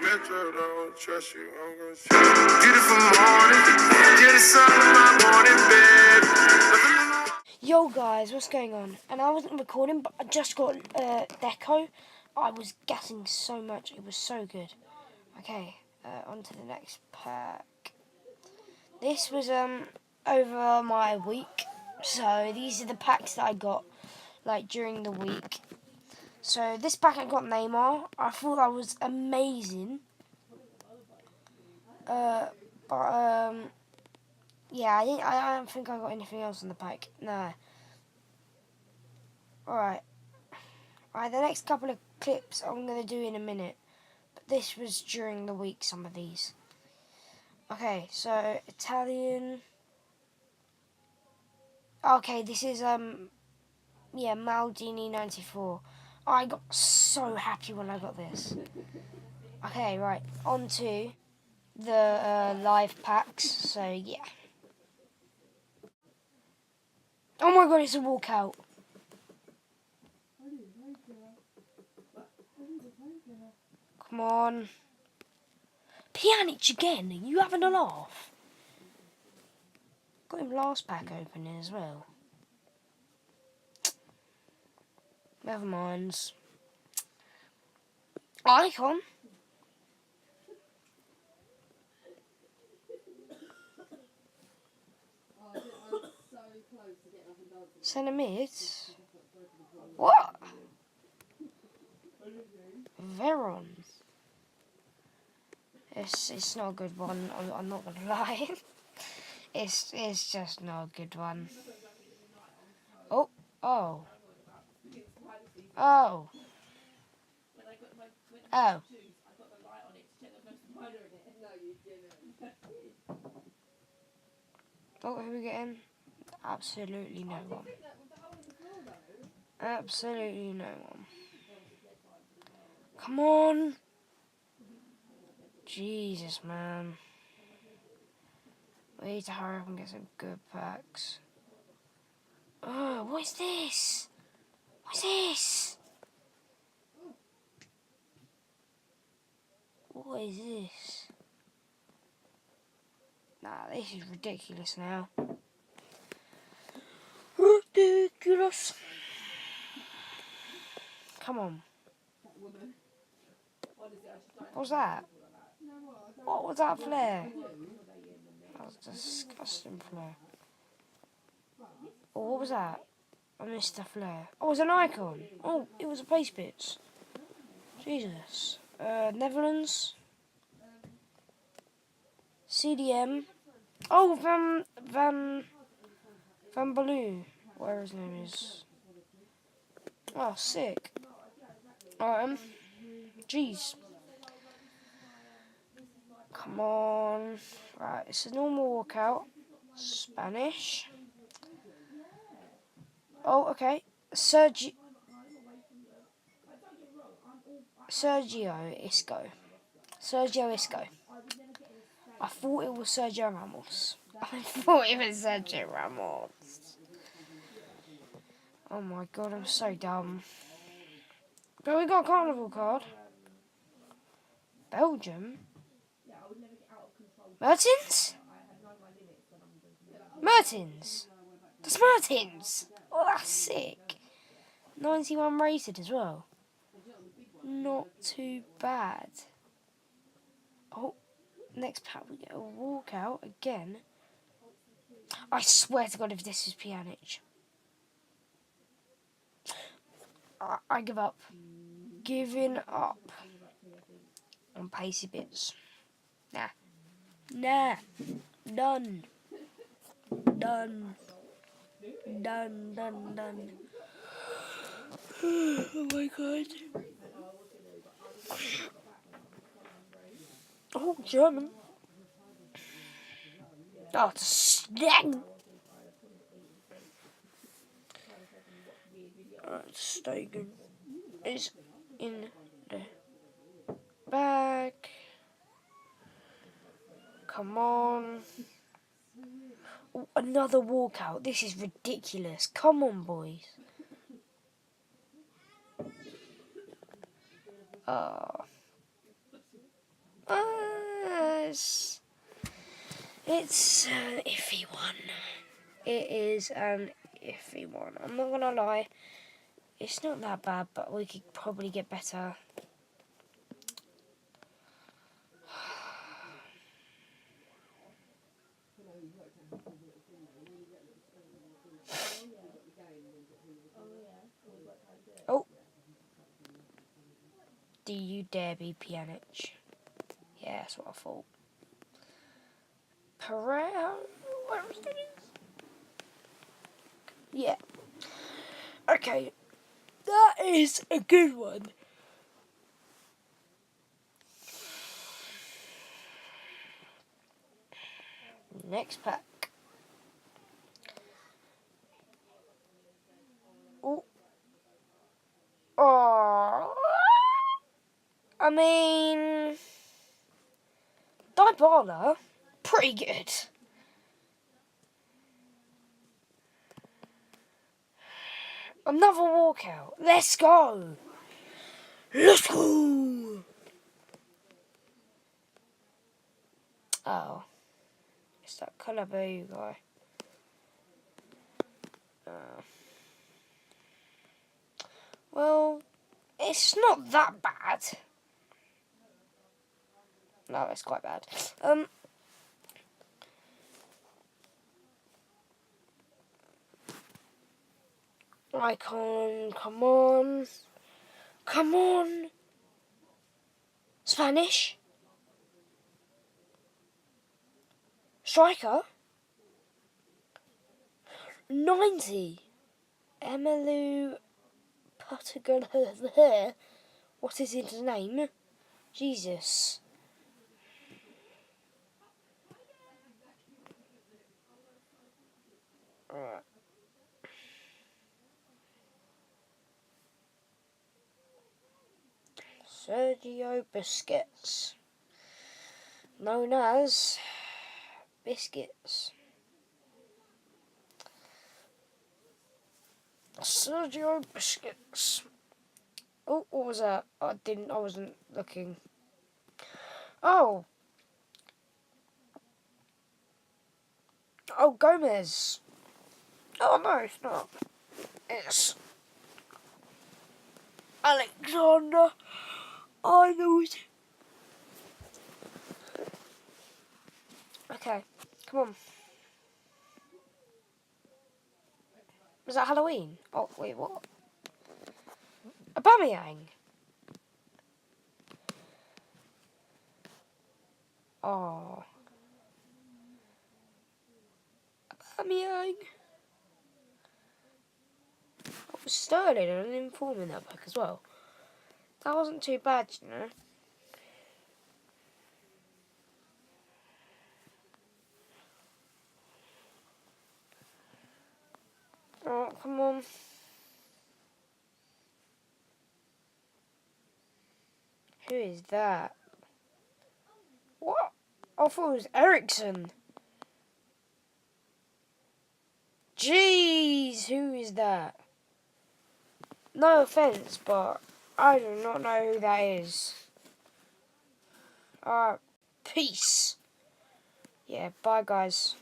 Metro don't trust you, I'm gonna shoot you. Beautiful morning, you're the sun of my morning bed. Yo guys, what's going on? And I wasn't recording, but I just got Deco. I was gassing so much, it was so good. Okay, on to the next pack. This was over my week, so these are the packs that I got like during the week. So this pack I got Neymar. I thought that was amazing. Yeah, I don't think I got anything else in the pack. No. Alright, the next couple of clips I'm going to do in a minute. But this was during the week, some of these. Okay, so Italian. Okay, this is, Maldini 94. I got so happy when I got this. Okay, right, on to the live packs, so yeah. Oh my god, it's a walkout. Come on. Pjanic again, are you having a laugh? Got him last pack opening as well. Never mind. Icon. Centre mid. What? Veron. It's not a good one. I'm not gonna lie. It's just not a good one. Oh. Oh. Oh. Oh, who are we getting? Absolutely no one. Absolutely no one. Come on. Jesus, man. We need to hurry up and get some good packs. Oh, what is this? What's this? What is this? Nah, this is ridiculous now. Ridiculous. Come on. What was that? What was that flare? That was a disgusting flare. Oh, what was that? I missed the flare. Oh, it was an icon. Oh, it was a PACYBITS. Jesus. Netherlands. CDM. Oh, Van Baloo. Whatever his name is. Oh, sick. Jeez. Come on. Right, it's a normal walkout. Spanish. Oh, okay. Sergio Isco. Sergio Isco. I thought it was Sergio Ramos. I thought it was Sergio Ramos. Oh my god, I'm so dumb. But we got a carnival card. Belgium? Mertens? Mertens? That's Mertens! Oh, that's sick. 91 rated as well. Not too bad. Oh, next pack we get a walkout again. I swear to God if this is Pjanic. I give up. Giving up on PACYBITS. Nah. Done. Oh my god. Oh, German. Oh, it's a snag. Alright, Stegen is in the back. Come on. Oh, another walkout. This is ridiculous. Come on, boys. It's an iffy one. It is an iffy one. I'm not gonna lie. It's not that bad, but we could probably get better. Oh. Do you dare be Pjanic? Yeah, that's what I thought. Pereira? Where is it? Yeah. Okay. That is a good one. Next pack. Oh. Oh. I mean, Dybala, pretty good. Another walkout. Let's go. Let's go. Oh. It's that Calabu guy. Well, it's not that bad. No, it's quite bad. Icon, come on. Come on. Spanish. Striker. 90. Emelu Patagon. What is his name? Jesus. Right. Sergio Busquets. Known as Biscuits. Sergio Busquets. Oh, what was that? I wasn't looking. Oh. Oh, Gomez. Oh, no, it's not. It's Alexander Arnold. Okay, come on. Was that Halloween? Oh, wait, what? Aubameyang. Oh. Aubameyang. That was Sterling and an inform in that pack as well. That wasn't too bad, you know. Oh, come on. Who is that? What? I thought it was Ericsson. Jeez, who is that? No offence, but I do not know who that is. Peace. Yeah, bye guys.